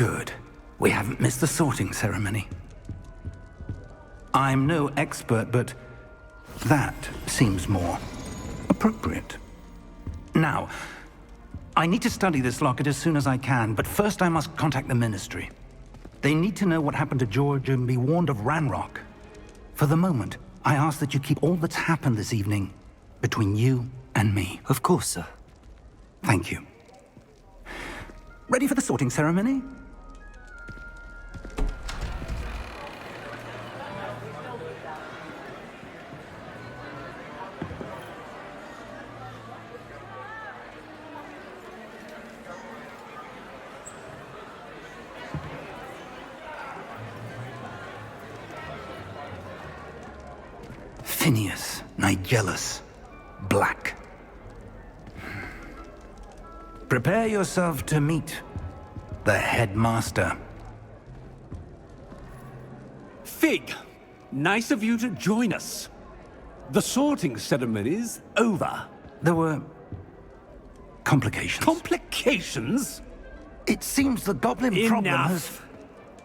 Good. We haven't missed the sorting ceremony. I'm no expert, but that seems more appropriate. Now, I need to study this locket as soon as I can, but first I must contact the Ministry. They need to know what happened to George and be warned of Ranrock. For the moment, I ask that you keep all that's happened this evening between you and me. Of course, sir. Thank you. Ready for the sorting ceremony? Phineas, Nigellus, Black. Prepare yourself to meet the headmaster. Fig, nice of you to join us. The sorting ceremony's over. There were complications. Complications? It seems the goblin problem has... Enough.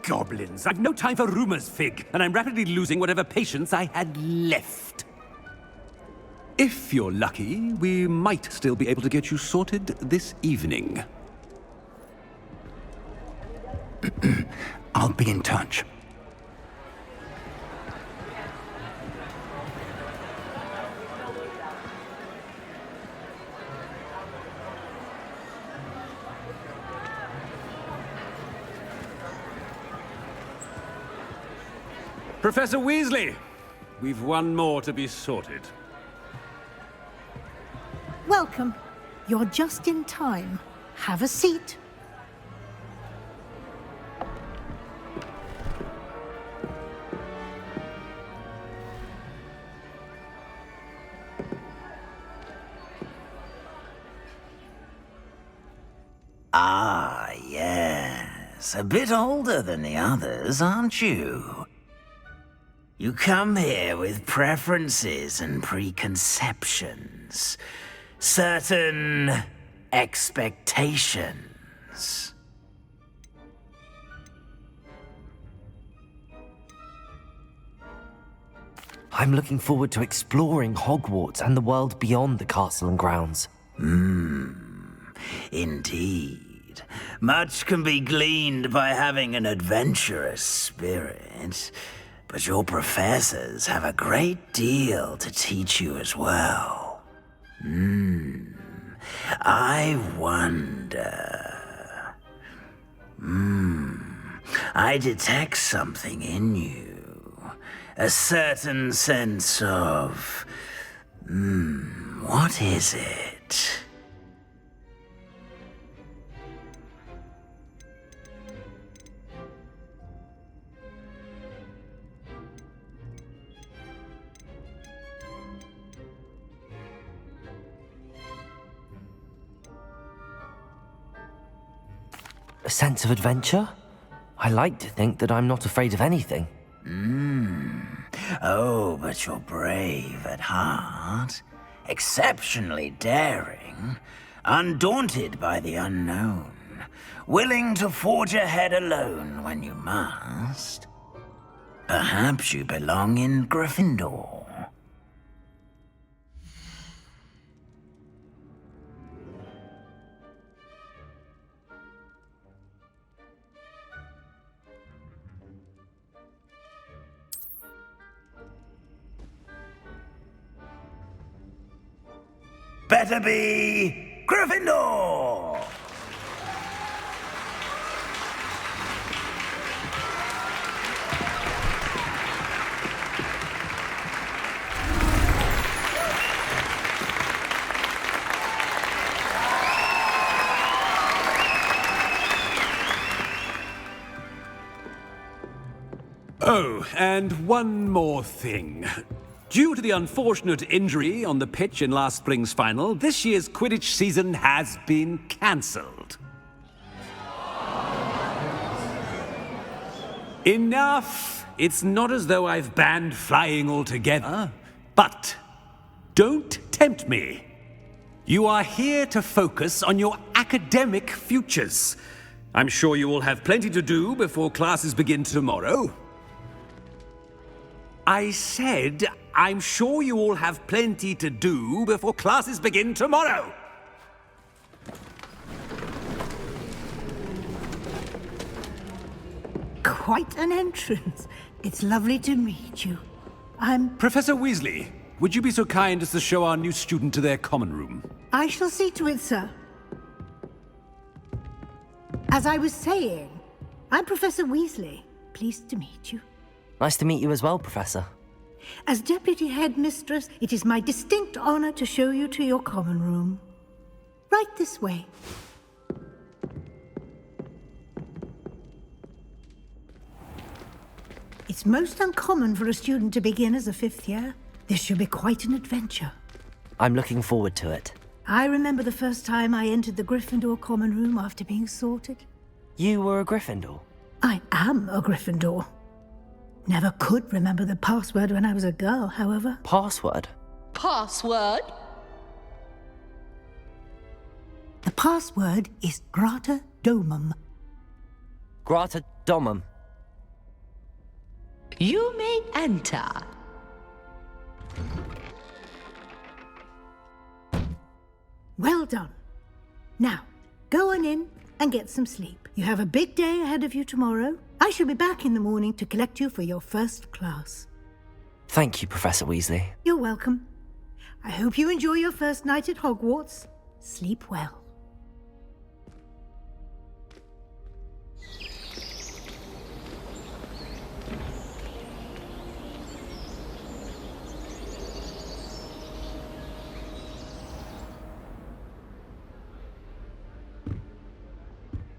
Goblins. I've no time for rumors, Fig, and I'm rapidly losing whatever patience I had left. If you're lucky, we might still be able to get you sorted this evening. I'll be in touch. Professor Weasley, we've one more to be sorted. Welcome. You're just in time. Have a seat. Ah, yes. A bit older than the others, aren't you? You come here with preferences and preconceptions. Certain expectations. I'm looking forward to exploring Hogwarts and the world beyond the castle and grounds. Indeed. Much can be gleaned by having an adventurous spirit, but your professors have a great deal to teach you as well. I wonder... I detect something in you. A certain sense of... what is it? A sense of adventure? I like to think that I'm not afraid of anything. Oh, but you're brave at heart. Exceptionally daring. Undaunted by the unknown. Willing to forge ahead alone when you must. Perhaps you belong in Gryffindor. Better be Gryffindor! Oh, and one more thing. Due to the unfortunate injury on the pitch in last spring's final, this year's Quidditch season has been cancelled. Enough! It's not as though I've banned flying altogether, but don't tempt me. You are here to focus on your academic futures. I'm sure you all have plenty to do before classes begin tomorrow. I said, I'm sure you all have plenty to do before classes begin tomorrow. Quite an entrance. It's lovely to meet you. Professor Weasley, would you be so kind as to show our new student to their common room? I shall see to it, sir. As I was saying, I'm Professor Weasley. Pleased to meet you. Nice to meet you as well, Professor. As Deputy Headmistress, it is my distinct honor to show you to your common room. Right this way. It's most uncommon for a student to begin as a fifth year. This should be quite an adventure. I'm looking forward to it. I remember the first time I entered the Gryffindor common room after being sorted. You were a Gryffindor? I am a Gryffindor. Never could remember the password when I was a girl, however. Password? Password? The password is Grata Domum. Grata Domum. You may enter. Well done. Now, go on in and get some sleep. You have a big day ahead of you tomorrow. I shall be back in the morning to collect you for your first class. Thank you, Professor Weasley. You're welcome. I hope you enjoy your first night at Hogwarts. Sleep well.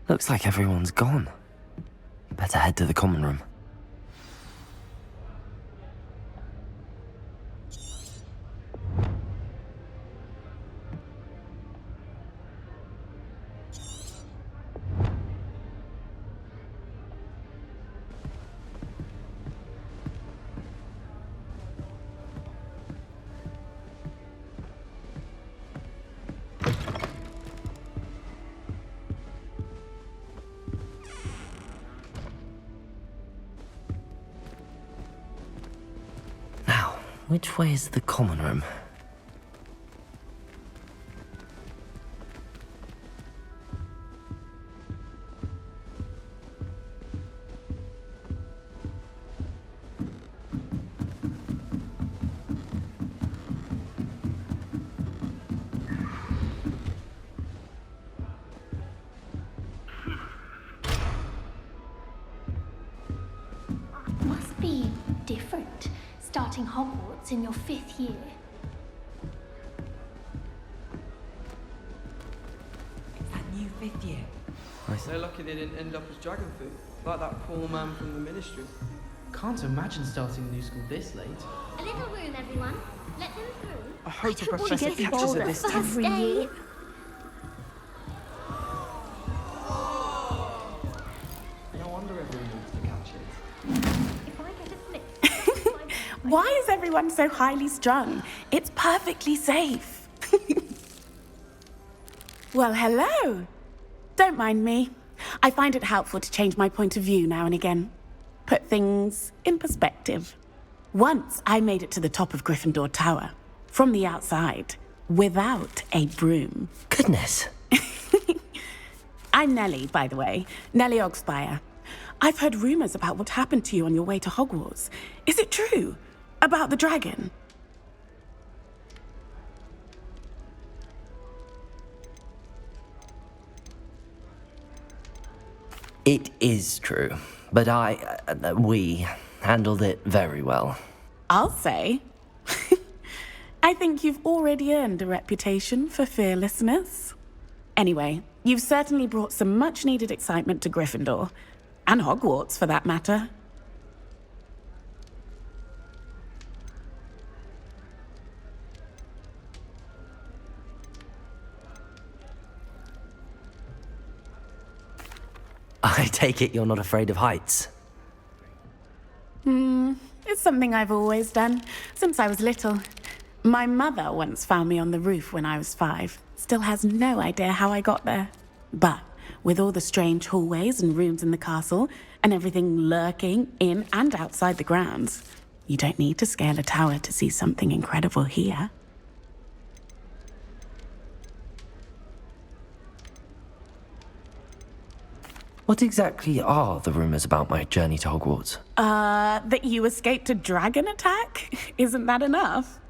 Looks like everyone's gone. Better head to the common room. Which way is the common room? Must be different, starting Hogwarts in your 5th year. It's that new 5th year. So lucky they didn't end up as dragon food, like that poor man from the ministry. Can't imagine starting a new school this late. A little room, everyone. Let them through. I hope a Don't professor want to get catches her older this time. every year. No wonder everyone wants to catch it. If I get a slip, Why is everyone so highly strung? It's perfectly safe. Well, hello. Don't mind me. I find it helpful to change my point of view now and again. Put things in perspective. Once I made it to the top of Gryffindor Tower, from the outside, without a broom. Goodness. I'm Nellie, by the way. Nellie Ogspire. I've heard rumors about what happened to you on your way to Hogwarts. Is it true? About the dragon? It is true, but we handled it very well. I'll say. I think you've already earned a reputation for fearlessness. Anyway, you've certainly brought some much-needed excitement to Gryffindor. And Hogwarts, for that matter. I take it you're not afraid of heights. It's something I've always done, since I was little. My mother once found me on the roof when I was 5. Still has no idea how I got there. But With all the strange hallways and rooms in the castle, and everything lurking in and outside the grounds, you don't need to scale a tower to see something incredible here. What exactly are the rumors about my journey to Hogwarts? That you escaped a dragon attack? Isn't that enough?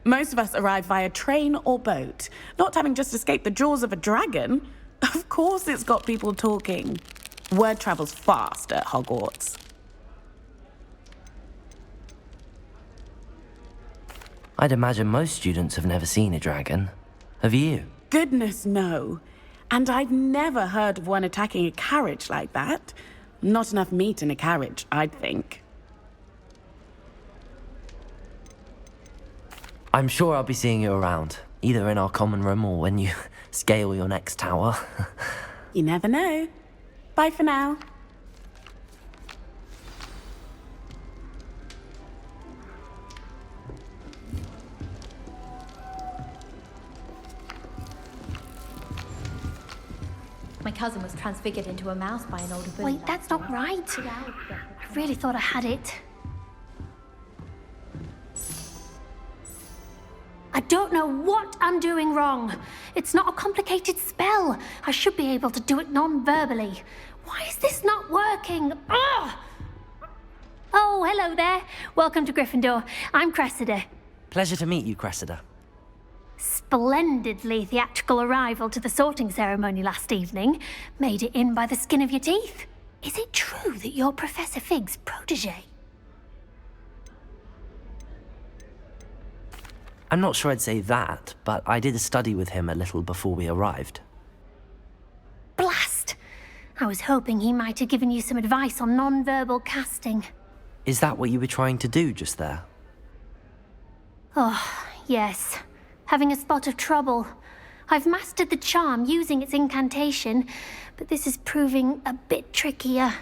Most of us arrive via train or boat, not having just escaped the jaws of a dragon. Of course it's got people talking. Word travels fast at Hogwarts. I'd imagine most students have never seen a dragon. Have you? Goodness, no. And I've never heard of one attacking a carriage like that. Not enough meat in a carriage, I'd think. I'm sure I'll be seeing you around, either in our common room or when you scale your next tower. You never know. Bye for now. My cousin was transfigured into a mouse by an older bully. Wait, that's not right. I really thought I had it. I don't know what I'm doing wrong. It's not a complicated spell. I should be able to do it non-verbally. Why is this not working? Ugh! Oh, hello there. Welcome to Gryffindor. I'm Cressida. Pleasure to meet you, Cressida. Splendidly theatrical arrival to the sorting ceremony last evening. Made it in by the skin of your teeth. Is it true that you're Professor Fig's protege? I'm not sure I'd say that, but I did study with him a little before we arrived. Blast! I was hoping he might have given you some advice on non-verbal casting. Is that what you were trying to do just there? Oh, yes. Having a spot of trouble. I've mastered the charm using its incantation, but this is proving a bit trickier.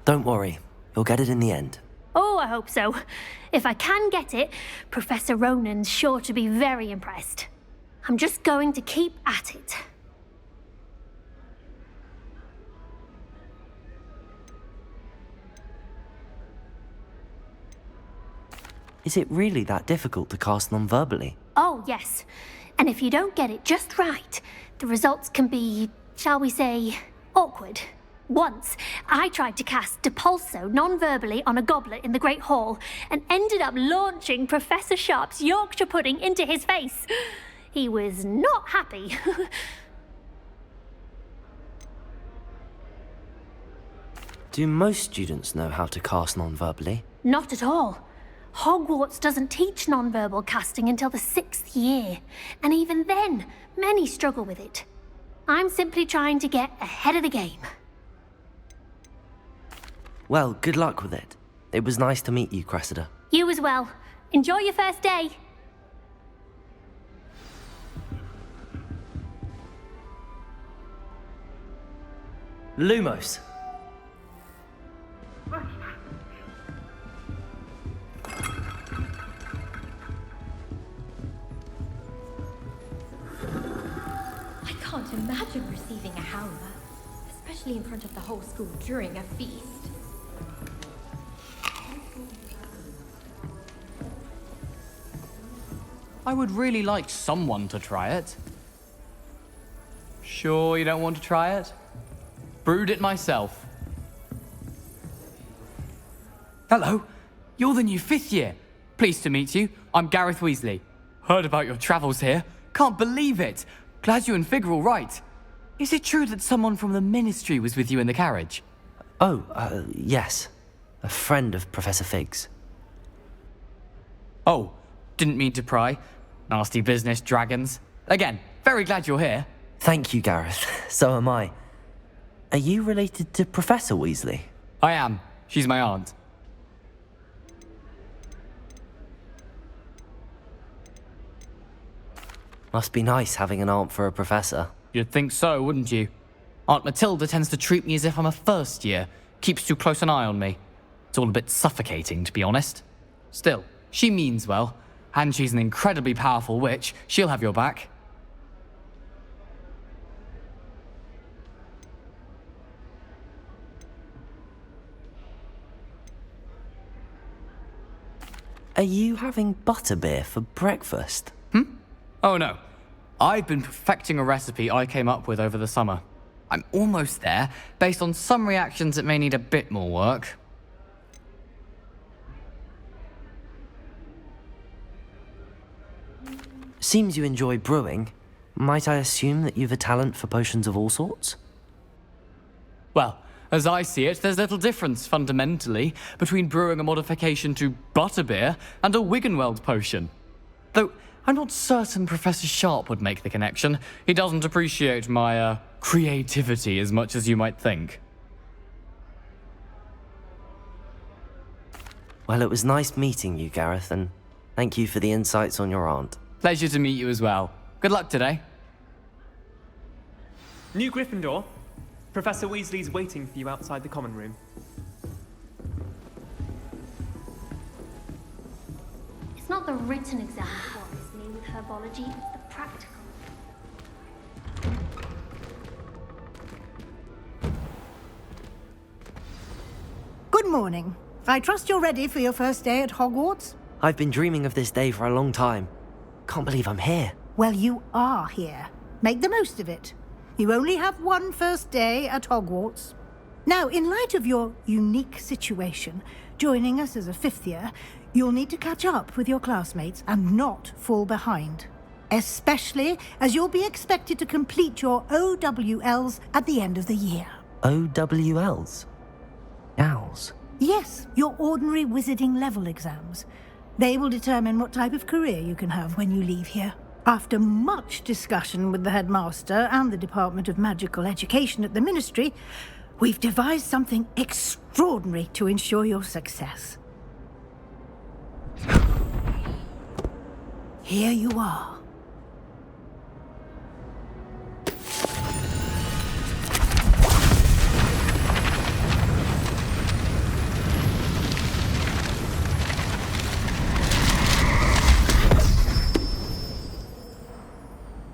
Don't worry, you'll get it in the end. Oh, I hope so. If I can get it, Professor Ronan's sure to be very impressed. I'm just going to keep at it. Is it really that difficult to cast non-verbally? Oh, yes. And if you don't get it just right, the results can be, shall we say, awkward. Once, I tried to cast Depulso non-verbally on a goblet in the Great Hall and ended up launching Professor Sharp's Yorkshire pudding into his face. He was not happy. Do most students know how to cast non-verbally? Not at all. Hogwarts doesn't teach non-verbal casting until the 6th year, and even then, many struggle with it. I'm simply trying to get ahead of the game. Well, good luck with it. It was nice to meet you, Cressida. You as well. Enjoy your first day. Lumos. I can't imagine receiving a howler, especially in front of the whole school during a feast. I would really like someone to try it. Sure you don't want to try it? Brewed it myself. Hello, you're the new 5th year. Pleased to meet you. I'm Gareth Weasley. Heard about your travels here. Can't believe it. Glad you and Fig are all right. Is it true that someone from the Ministry was with you in the carriage? Oh, yes. A friend of Professor Fig's. Oh, didn't mean to pry. Nasty business, dragons. Again, very glad you're here. Thank you, Gareth. So am I. Are you related to Professor Weasley? I am. She's my aunt. Must be nice having an aunt for a professor. You'd think so, wouldn't you? Aunt Matilda tends to treat me as if I'm a first year, Keeps too close an eye on me. It's all a bit suffocating, to be honest. Still, she means well, and she's an incredibly powerful witch. She'll have your back. Are you having butterbeer for breakfast? Oh no. I've been perfecting a recipe I came up with over the summer. I'm almost there, based on some reactions that may need a bit more work. Seems you enjoy brewing. Might I assume that you've a talent for potions of all sorts? Well, as I see it, there's little difference, fundamentally, between brewing a modification to butterbeer and a Wiggenweld potion. Though, I'm not certain Professor Sharp would make the connection. He doesn't appreciate my, creativity as much as you might think. Well, it was nice meeting you, Gareth, and thank you for the insights on your aunt. Pleasure to meet you as well. Good luck today. New Gryffindor. Professor Weasley's waiting for you outside the common room. It's not the written exam that worries me with herbology, it's the practical. Good morning. I trust you're ready for your first day at Hogwarts? I've been dreaming of this day for a long time. Can't believe I'm here. Well, you are here. Make the most of it. You only have one first day at Hogwarts. Now, in light of your unique situation, joining us as a fifth year, you'll need to catch up with your classmates and not fall behind. Especially as you'll be expected to complete your OWLs at the end of the year. OWLs? Owls? Yes, your ordinary wizarding level exams. They will determine what type of career you can have when you leave here. After much discussion with the headmaster and the Department of Magical Education at the Ministry, we've devised something extraordinary to ensure your success. Here you are.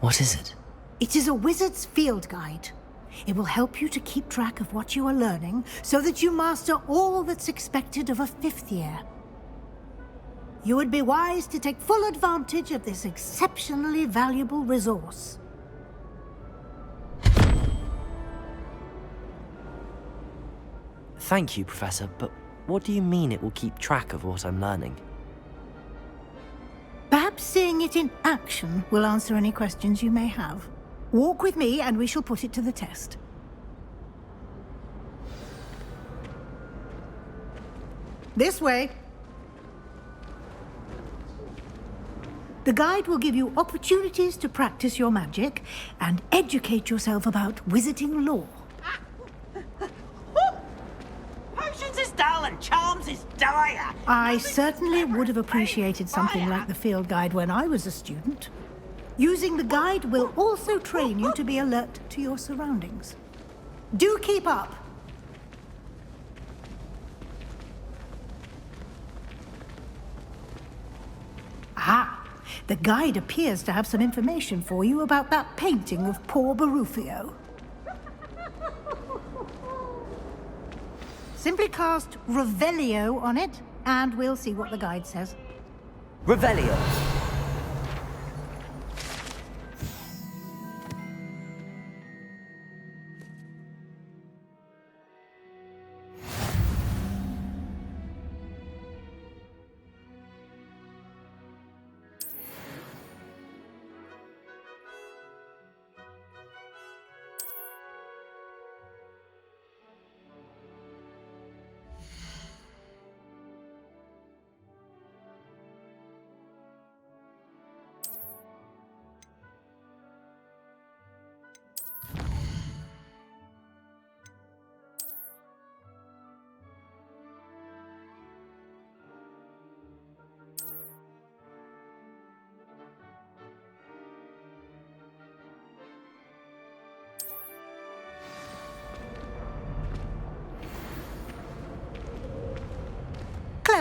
What is it? It is a wizard's field guide. It will help you to keep track of what you are learning so that you master all that's expected of a fifth year. You would be wise to take full advantage of this exceptionally valuable resource. Thank you, Professor, but what do you mean it will keep track of what I'm learning? Perhaps seeing it in action will answer any questions you may have. Walk with me and we shall put it to the test. This way. The guide will give you opportunities to practice your magic and educate yourself about wizarding lore. Potions is dull and charms is dire. I certainly would have appreciated something like the field guide when I was a student. Using the guide will also train you to be alert to your surroundings. Do keep up! Ah, the guide appears to have some information for you about that painting of poor Barufio. Simply cast Revelio on it, and we'll see what the guide says. Revelio.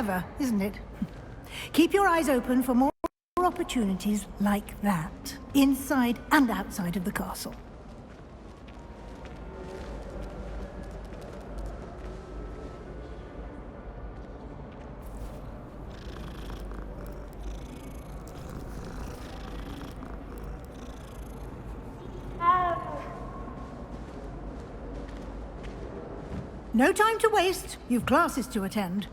Clever, isn't it? Keep your eyes open for more opportunities like that, inside and outside of the castle. No time to waste. You've classes to attend.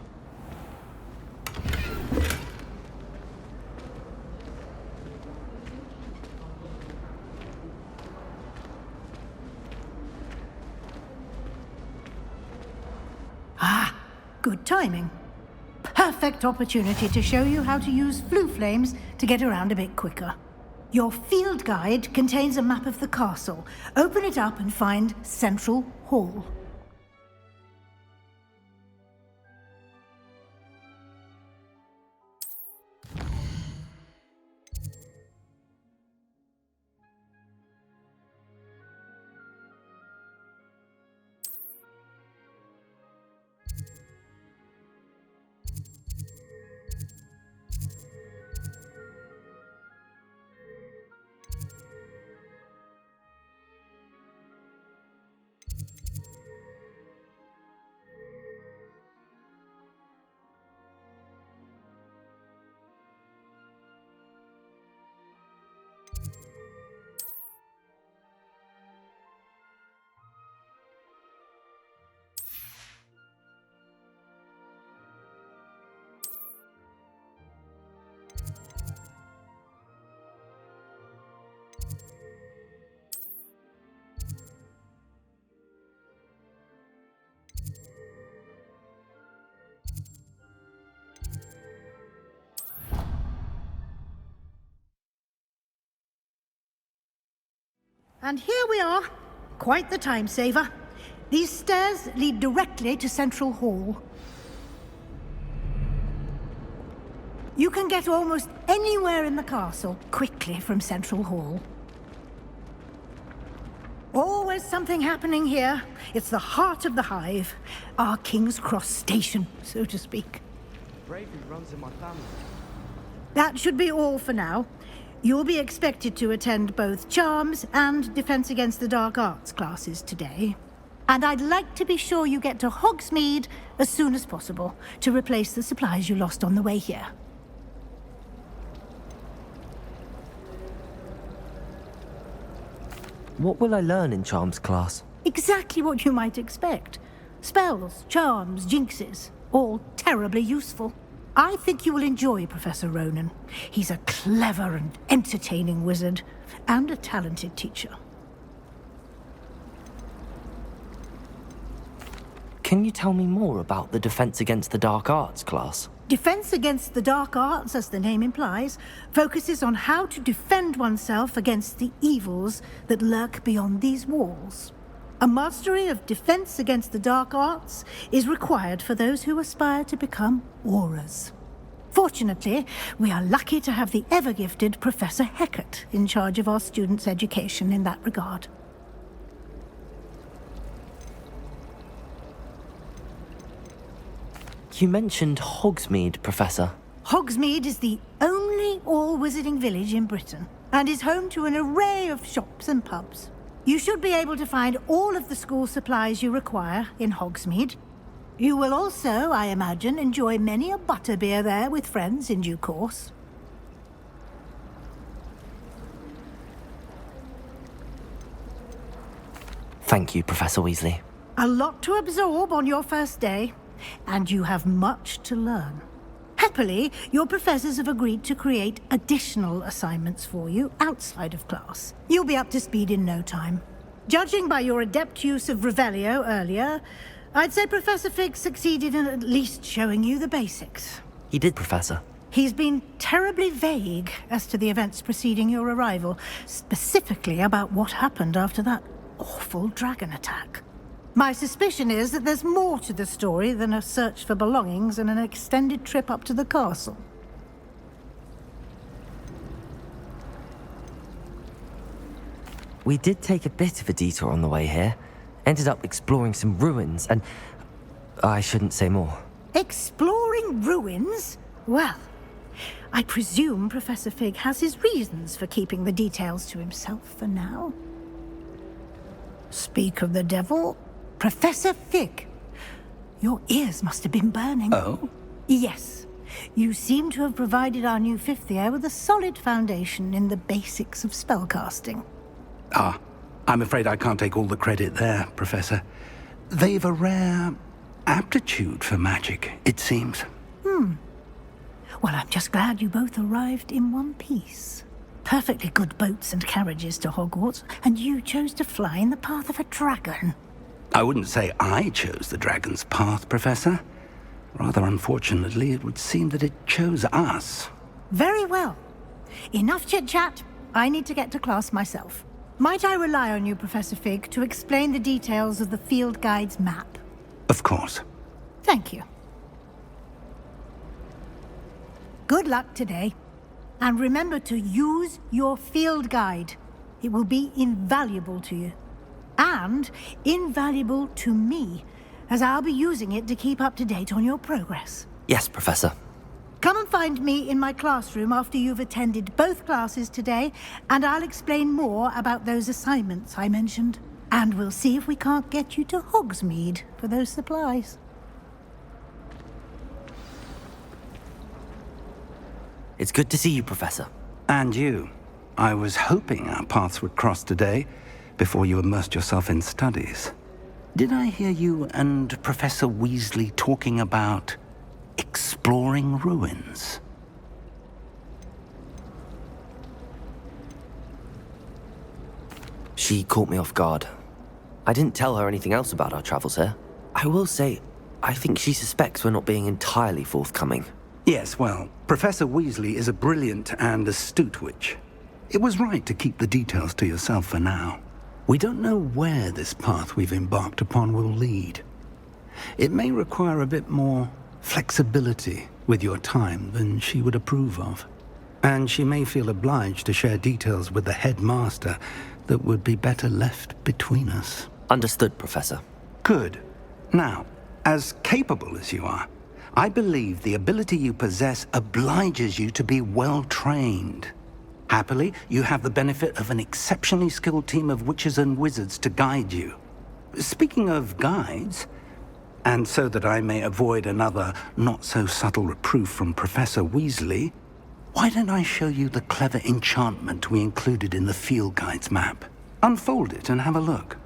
Ah, good timing. Perfect opportunity to show you how to use flue flames to get around a bit quicker. Your field guide contains a map of the castle. Open it up and find Central Hall. And here we are. Quite the time saver. These stairs lead directly to Central Hall. You can get almost anywhere in the castle quickly from Central Hall. Always something happening here. It's the heart of the hive. Our King's Cross station, so to speak. Bravery runs in my family. That should be all for now. You'll be expected to attend both Charms and Defense Against the Dark Arts classes today. And I'd like to be sure you get to Hogsmeade as soon as possible to replace the supplies you lost on the way here. What will I learn in Charms class? Exactly what you might expect. Spells, charms, jinxes, all terribly useful. I think you will enjoy Professor Ronan. He's a clever and entertaining wizard, and a talented teacher. Can you tell me more about the Defense Against the Dark Arts class? Defense Against the Dark Arts, as the name implies, focuses on how to defend oneself against the evils that lurk beyond these walls. A mastery of Defense Against the Dark Arts is required for those who aspire to become Aurors. Fortunately, we are lucky to have the ever-gifted Professor Hecat in charge of our students' education in that regard. You mentioned Hogsmeade, Professor. Hogsmeade is the only all-wizarding village in Britain, and is home to an array of shops and pubs. You should be able to find all of the school supplies you require in Hogsmeade. You will also, I imagine, enjoy many a butterbeer there with friends in due course. Thank you, Professor Weasley. A lot to absorb on your first day, and you have much to learn. Happily, your professors have agreed to create additional assignments for you outside of class. You'll be up to speed in no time. Judging by your adept use of Revelio earlier, I'd say Professor Fig succeeded in at least showing you the basics. He did, Professor. He's been terribly vague as to the events preceding your arrival, specifically about what happened after that awful dragon attack. My suspicion is that there's more to the story than a search for belongings and an extended trip up to the castle. We did take a bit of a detour on the way here. Ended up exploring some ruins and... I shouldn't say more. Exploring Exploring ruins? Well, I presume Professor Fig has his reasons for keeping the details to himself for now. Speak of the devil, Professor Fig. Your ears must have been burning. Oh? Yes. You seem to have provided our new fifth year with a solid foundation in the basics of spellcasting. Ah, I'm afraid I can't take all the credit there, Professor. They've a rare aptitude for magic, it seems. Well, I'm just glad you both arrived in one piece. Perfectly good boats and carriages to Hogwarts, and you chose to fly in the path of a dragon. I wouldn't say I chose the dragon's path, Professor. Rather unfortunately, it would seem that it chose us. Very well. Enough chit-chat. I need to get to class myself. Might I rely on you, Professor Fig, to explain the details of the field guide's map? Of course. Thank you. Good luck today. And remember to use your field guide. It will be invaluable to you. And invaluable to me, as I'll be using it to keep up to date on your progress. Yes, Professor. Come and find me in my classroom after you've attended both classes today, and I'll explain more about those assignments I mentioned. And we'll see if we can't get you to Hogsmeade for those supplies. It's good to see you, Professor. And you. I was hoping our paths would cross today, before you immersed yourself in studies. Did I hear you and Professor Weasley talking about exploring ruins? She caught me off guard. I didn't tell her anything else about our travels here. I will say, I think she suspects we're not being entirely forthcoming. Yes, well, Professor Weasley is a brilliant and astute witch. It was right to keep the details to yourself for now. We don't know where this path we've embarked upon will lead. It may require a bit more flexibility with your time than she would approve of. And she may feel obliged to share details with the headmaster that would be better left between us. Understood, Professor. Good. Now, as capable as you are, I believe the ability you possess obliges you to be well-trained. Happily, you have the benefit of an exceptionally skilled team of witches and wizards to guide you. Speaking of guides, and so that I may avoid another not-so-subtle reproof from Professor Weasley, why don't I show you the clever enchantment we included in the field guide's map? Unfold it and have a look.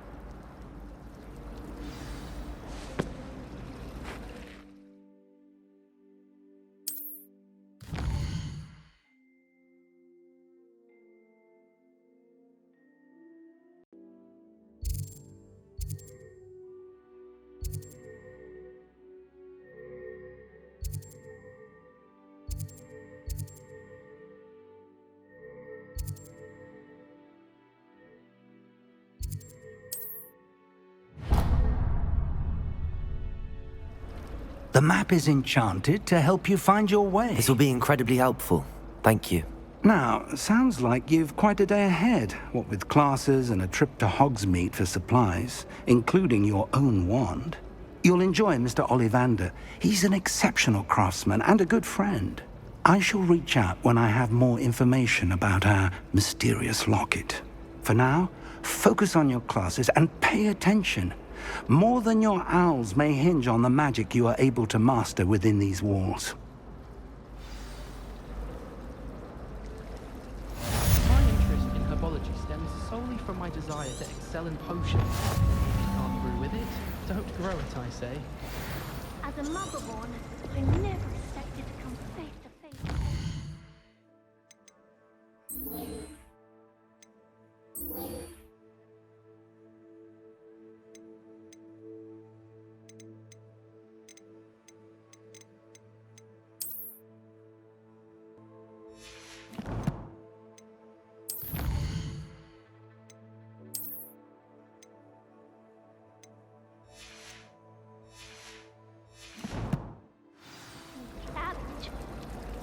The map is enchanted to help you find your way. This will be incredibly helpful. Thank you. Now, sounds like you've quite a day ahead, what with classes and a trip to Hogsmeade for supplies, including your own wand. You'll enjoy Mr. Ollivander. He's an exceptional craftsman and a good friend. I shall reach out when I have more information about our mysterious locket. For now, focus on your classes and pay attention. More than your owls may hinge on the magic you are able to master within these walls. My interest in herbology stems solely from my desire to excel in potions. Can't brew with it, don't grow it, I say. As a motherborn, I never expected to come face to face.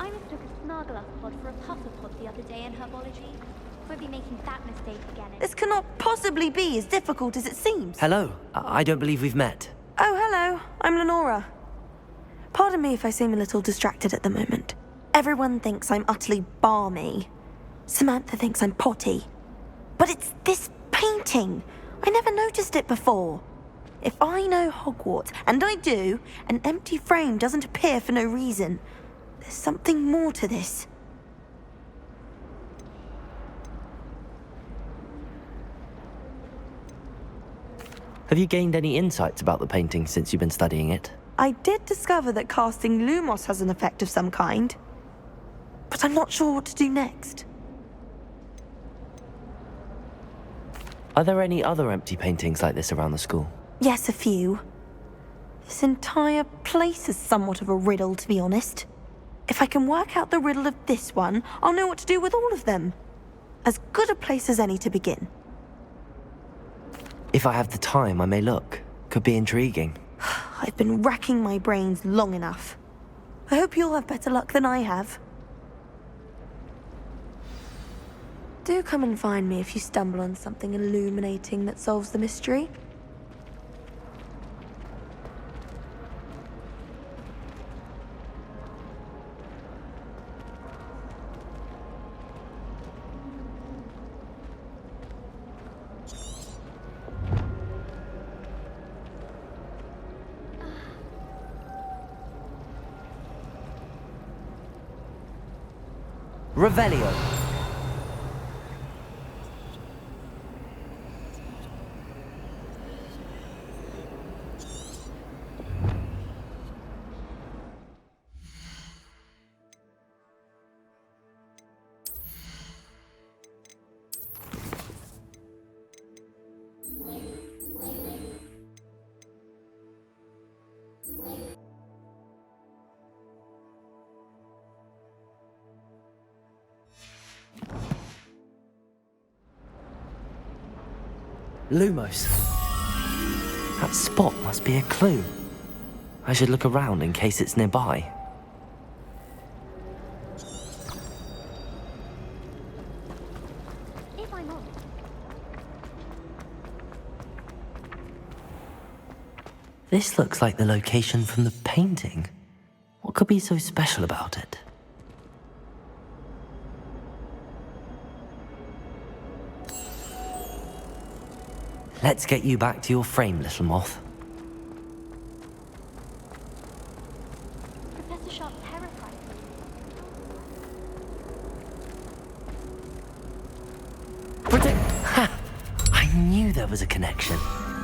I mistook a Snargloth for a Pufflepod the other day in herbology. Won't be making that mistake again. This cannot possibly be as difficult as it seems. Hello. I don't believe we've met. Oh, hello. I'm Lenora. Pardon me if I seem a little distracted at the moment. Everyone thinks I'm utterly balmy. Samantha thinks I'm potty. But it's this painting. I never noticed it before. If I know Hogwarts, and I do, an empty frame doesn't appear for no reason. There's something more to this. Have you gained any insights about the painting since you've been studying it? I did discover that casting Lumos has an effect of some kind. But I'm not sure what to do next. Are there any other empty paintings like this around the school? Yes, a few. This entire place is somewhat of a riddle, to be honest. If I can work out the riddle of this one, I'll know what to do with all of them. As good a place as any to begin. If I have the time, I may look. Could be intriguing. I've been racking my brains long enough. I hope you'll have better luck than I have. Do come and find me if you stumble on something illuminating that solves the mystery. Revelio. Lumos. That spot must be a clue. I should look around in case it's nearby. If I'm on. This looks like the location from the painting. What could be so special about it? Let's get you back to your frame, little moth. Professor Sharp terrified Ha! I knew there was a connection.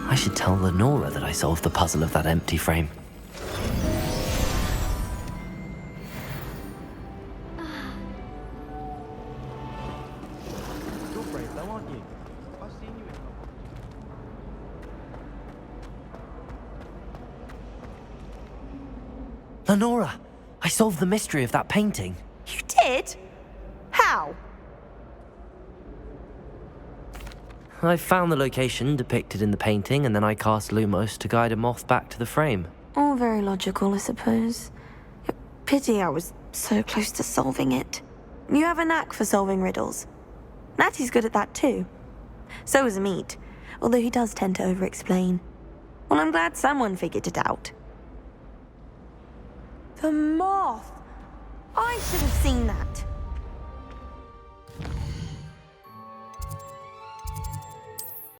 I should tell Lenora that I solved the puzzle of that empty frame. You're brave though, aren't you? I've seen you in Lenora! I solved the mystery of that painting. You did? How? I found the location depicted in the painting, and then I cast Lumos to guide a moth back to the frame. All very logical, I suppose. Pity I was so close to solving it. You have a knack for solving riddles. Natty's good at that too. So is Amit, although he does tend to over-explain. Well, I'm glad someone figured it out. The moth! I should have seen that.